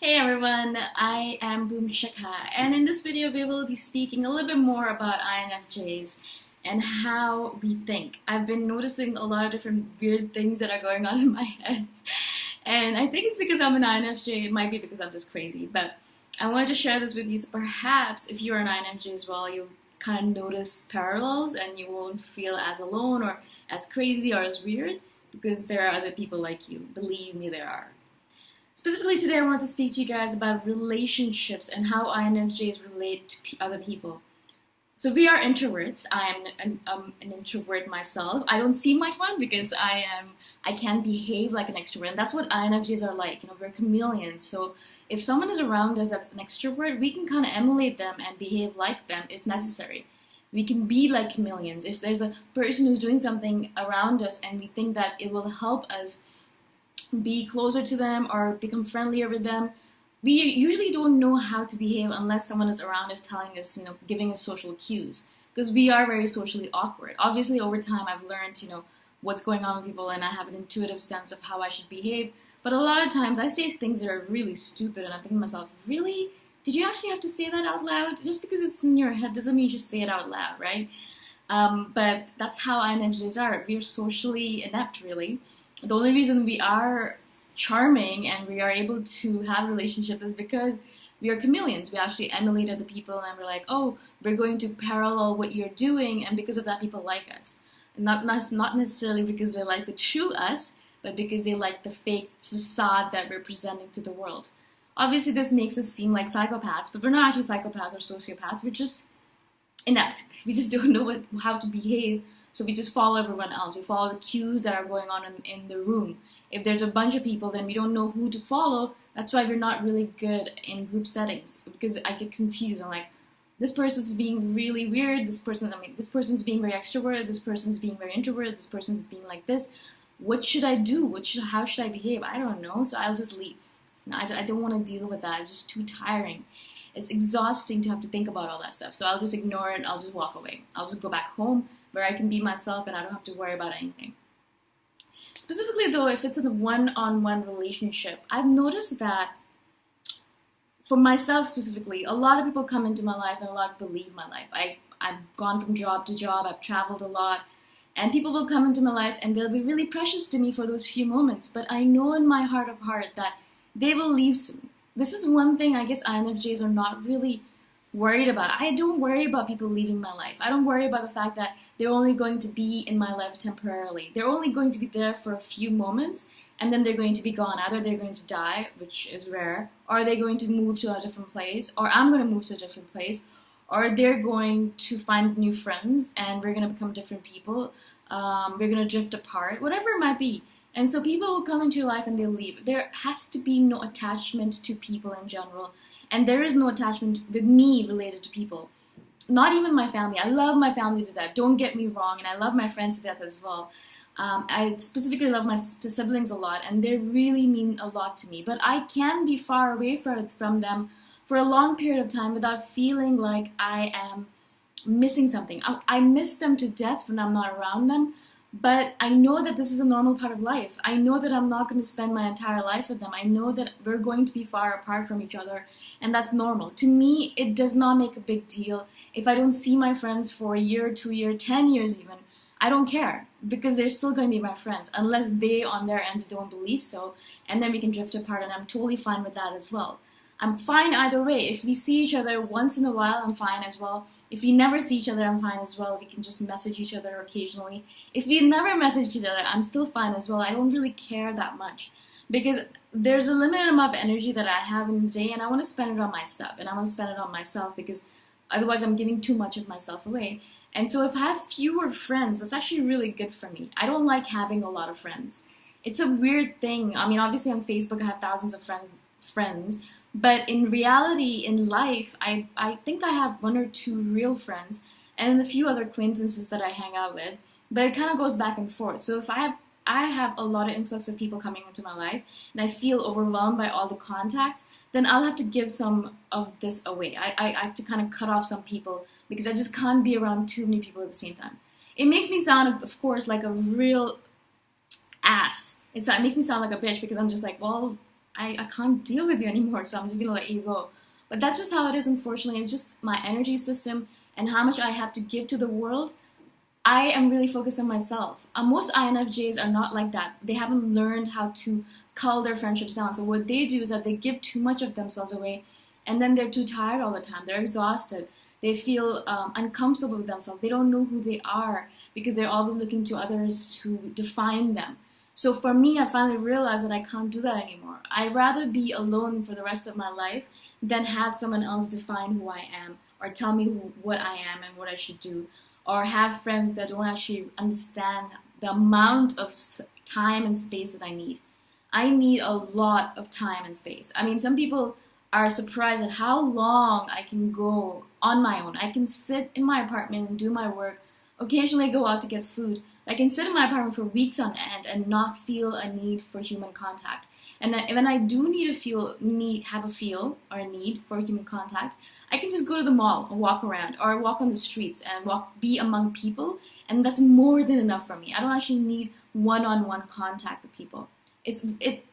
Hey everyone, I am Boom Shikha, and in this video we will be speaking a little bit more about INFJs and how we think. I've been noticing a lot of different weird things that are going on in my head, and I think it's because I'm an INFJ. It might be because I'm just crazy, but I wanted to share this with you so perhaps if you're an INFJ as well, you'll kind of notice parallels and you won't feel as alone or as crazy or as weird because there are other people like you. Believe me, there are. Specifically today I want to speak to you guys about relationships and how INFJs relate to other people. So we are introverts. I am an introvert myself. I don't seem like one because I can behave like an extrovert, and that's what INFJs are like. We're chameleons. So if someone is around us that's an extrovert, we can kind of emulate them and behave like them if necessary. We can be like chameleons. If there's a person who's doing something around us and we think that it will help us be closer to them or become friendlier with them, we usually don't know how to behave unless someone is around us telling us, giving us social cues, because we are very socially awkward. Obviously, over time, I've learned, what's going on with people, and I have an intuitive sense of how I should behave. But a lot of times, I say things that are really stupid, and I'm thinking to myself, really? Did you actually have to say that out loud? Just because it's in your head doesn't mean you just say it out loud, right? But that's how INFJs are. We're socially inept, really. The only reason we are charming and we are able to have relationships is because we are chameleons. We actually emulate other people and we're like, oh, we're going to parallel what you're doing, and because of that people like us. And not necessarily because they like the true us, but because they like the fake facade that we're presenting to the world. Obviously this makes us seem like psychopaths, but we're not actually psychopaths or sociopaths. We're just inept. We just don't know how to behave. So we just follow everyone else. We follow the cues that are going on in the room. If there's a bunch of people, then we don't know who to follow. That's why we're not really good in group settings, because I get confused. I'm like, this person's being really weird. This person's being very extroverted. This person's being very introverted. This person's being like this. What should I do? How should I behave? I don't know. So I'll just leave. I don't want to deal with that. It's just too tiring. It's exhausting to have to think about all that stuff. So I'll just ignore it. I'll just walk away. I'll just go back home where I can be myself and I don't have to worry about anything. Specifically though, if it's in a one-on-one relationship, I've noticed that for myself specifically, a lot of people come into my life and a lot of people leave my life. I've gone from job to job, I've traveled a lot, and people will come into my life and they'll be really precious to me for those few moments, but I know in my heart of heart that they will leave soon. This is one thing I guess INFJs are not really worried about. I don't worry about people leaving my life. I don't worry about the fact that they're only going to be in my life temporarily. They're only going to be there for a few moments and then they're going to be gone. Either they're going to die, which is rare, or they're going to move to a different place, or I'm going to move to a different place, or they're going to find new friends and we're going to become different people. We're going to drift apart, whatever it might be. And so people will come into your life and they'll leave. There has to be no attachment to people in general. And there is no attachment with me related to people. Not even my family. I love my family to death. Don't get me wrong. And I love my friends to death as well. I specifically love my siblings a lot. And they really mean a lot to me. But I can be far away from them for a long period of time without feeling like I am missing something. I miss them to death when I'm not around them. But I know that this is a normal part of life. I know that I'm not going to spend my entire life with them. I know that we're going to be far apart from each other, and that's normal. To me, it does not make a big deal if I don't see my friends for a year, 2 years, 10 years even. I don't care, because they're still going to be my friends, unless they on their end don't believe so, and then we can drift apart, and I'm totally fine with that as well. I'm fine either way. If we see each other once in a while, I'm fine as well. If we never see each other, I'm fine as well. We can just message each other occasionally. If we never message each other, I'm still fine as well. I don't really care that much because there's a limited amount of energy that I have in the day and I want to spend it on my stuff and I want to spend it on myself because otherwise I'm giving too much of myself away. And so if I have fewer friends, that's actually really good for me. I don't like having a lot of friends. It's a weird thing. I mean, obviously on Facebook I have thousands of friends. But in reality, in life, I think I have 1 or 2 real friends and a few other acquaintances that I hang out with. But it kind of goes back and forth. So if I have a lot of influx of people coming into my life and I feel overwhelmed by all the contacts, then I'll have to give some of this away. I have to kind of cut off some people because I just can't be around too many people at the same time. It makes me sound, of course, like a real ass. It makes me sound like a bitch because I'm just like, well, I can't deal with you anymore, so I'm just gonna let you go. But that's just how it is, unfortunately. It's just my energy system and how much I have to give to the world. I am really focused on myself. Most INFJs are not like that. They haven't learned how to cull their friendships down. So what they do is that they give too much of themselves away, and then they're too tired all the time. They're exhausted. They feel uncomfortable with themselves. They don't know who they are because they're always looking to others to define them. So for me, I finally realized that I can't do that anymore. I'd rather be alone for the rest of my life than have someone else define who I am or tell me what I am and what I should do, or have friends that don't actually understand the amount of time and space that I need. I need a lot of time and space. I mean, some people are surprised at how long I can go on my own. I can sit in my apartment and do my work, occasionally go out to get food. I can sit in my apartment for weeks on end and not feel a need for human contact. And when I do have a need for human contact, I can just go to the mall and walk around, or walk on the streets and be among people, and that's more than enough for me. I don't actually need one-on-one contact with people.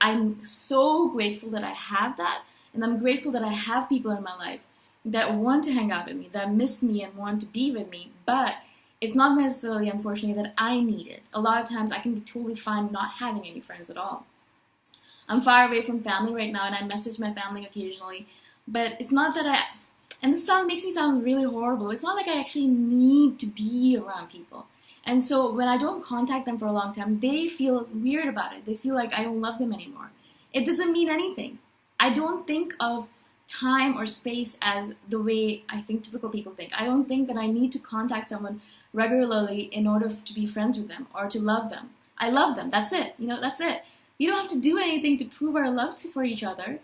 I'm so grateful that I have that, and I'm grateful that I have people in my life that want to hang out with me, that miss me and want to be with me, but it's not necessarily, unfortunately, that I need it. A lot of times I can be totally fine not having any friends at all. I'm far away from family right now, and I message my family occasionally, but it's not that and this makes me sound really horrible. It's not like I actually need to be around people. And so when I don't contact them for a long time, they feel weird about it. They feel like I don't love them anymore. It doesn't mean anything. I don't think of time or space as the way I think typical people think. I don't think that I need to contact someone regularly in order to be friends with them or to love them. I love them. That's it. That's it. You don't have to do anything to prove our love for each other.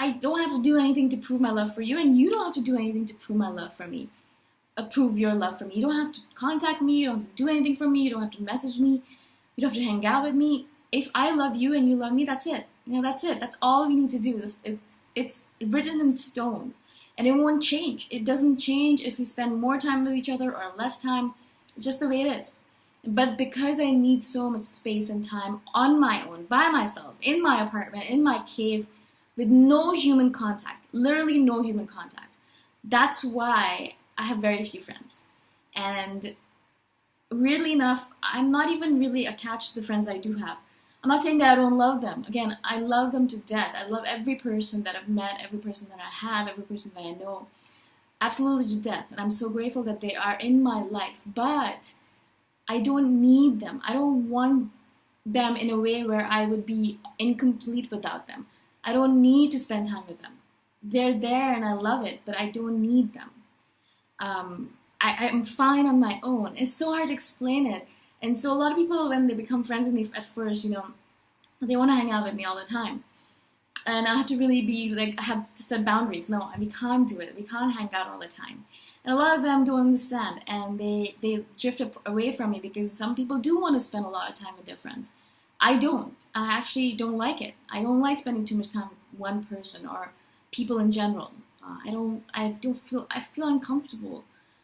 I don't have to do anything to prove my love for you, and you don't have to do anything to prove my love for me. Prove your love for me. You don't have to contact me. You don't have to do anything for me. You don't have to message me. You don't have to hang out with me. If I love you and you love me, that's it. That's it. That's all we need to do. It's written in stone, and it won't change. It doesn't change if we spend more time with each other or less time. It's just the way it is. But because I need so much space and time on my own, by myself, in my apartment, in my cave, with no human contact, literally no human contact, that's why I have very few friends. And weirdly enough, I'm not even really attached to the friends I do have. I'm not saying that I don't love them. Again, I love them to death. I love every person that I've met, every person that I have, every person that I know. Absolutely to death. And I'm so grateful that they are in my life. But I don't need them. I don't want them in a way where I would be incomplete without them. I don't need to spend time with them. They're there and I love it, but I don't need them. I'm fine on my own. It's so hard to explain it. And so a lot of people, when they become friends with me at first, they want to hang out with me all the time. And I have to really I have to set boundaries. No, we can't do it. We can't hang out all the time. And a lot of them don't understand, and they drift away from me because some people do want to spend a lot of time with their friends. I don't. I actually don't like it. I don't like spending too much time with one person or people in general. I feel uncomfortable.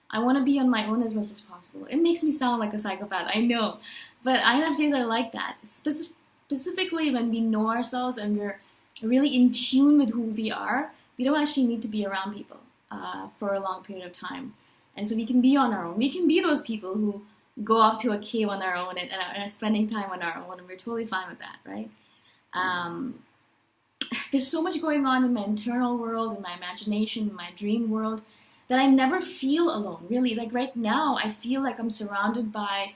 I want to be on my own as much as possible. It makes me sound like a psychopath, I know. But INFJs are like that. Specifically when we know ourselves and we're really in tune with who we are, we don't actually need to be around people for a long period of time. And so we can be on our own. We can be those people who go off to a cave on our own and are spending time on our own, and we're totally fine with that, right? There's so much going on in my internal world, in my imagination, in my dream world, that I never feel alone, really. Like right now, I feel like I'm surrounded by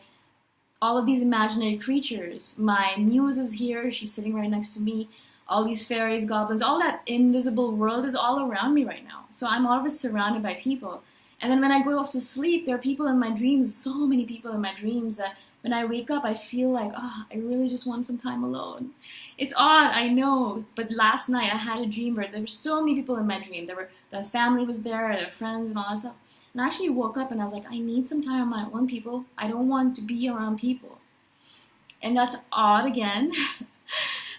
all of these imaginary creatures. My muse is here, she's sitting right next to me. All these fairies, goblins, all that invisible world is all around me right now. So I'm always surrounded by people. And then when I go off to sleep, there are people in my dreams, so many people in my dreams, that when I wake up, I feel like, I really just want some time alone. It's odd, I know, but last night I had a dream where there were so many people in my dream. The family was there, their friends and all that stuff. And I actually woke up and I was like, I need some time on my own, people. I don't want to be around people. And that's odd again,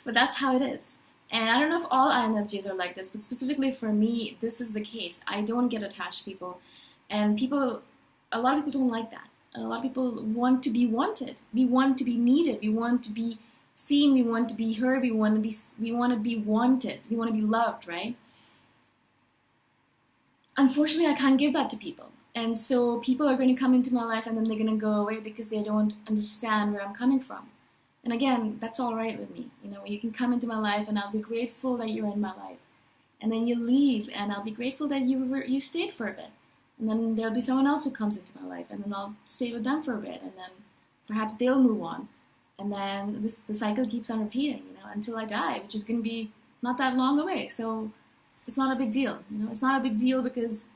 but that's how it is. And I don't know if all INFJs are like this, but specifically for me, this is the case. I don't get attached to people. And a lot of people don't like that. A lot of people want to be wanted. We want to be needed. We want to be seen, we want to be heard, we want to be wanted, we want to be loved, right? Unfortunately, I can't give that to people. And so people are going to come into my life and then they're going to go away because they don't understand where I'm coming from. And again, that's all right with me. You know, you can come into my life and I'll be grateful that you're in my life. And then you leave and I'll be grateful that you stayed for a bit. And then there'll be someone else who comes into my life and then I'll stay with them for a bit. And then perhaps they'll move on. And then the cycle keeps on repeating, you know, until I die, which is going to be not that long away. So it's not a big deal. You know, it's not a big deal because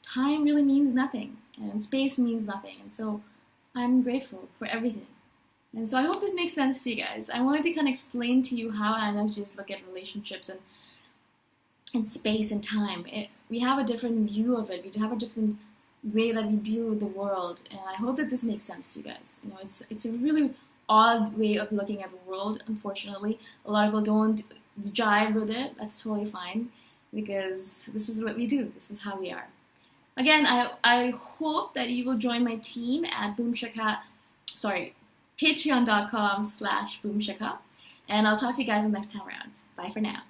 time really means nothing and space means nothing. And so I'm grateful for everything. And so I hope this makes sense to you guys. I wanted to kind of explain to you how INFJs look at relationships and space and time. We have a different view of it. We have a different way that we deal with the world. And I hope that this makes sense to you guys. You know, it's a really odd way of looking at the world, unfortunately. A lot of people don't jive with it. That's totally fine because this is what we do. This is how we are. Again, I hope that you will join my team at patreon.com/boomshaka. And I'll talk to you guys the next time around. Bye for now.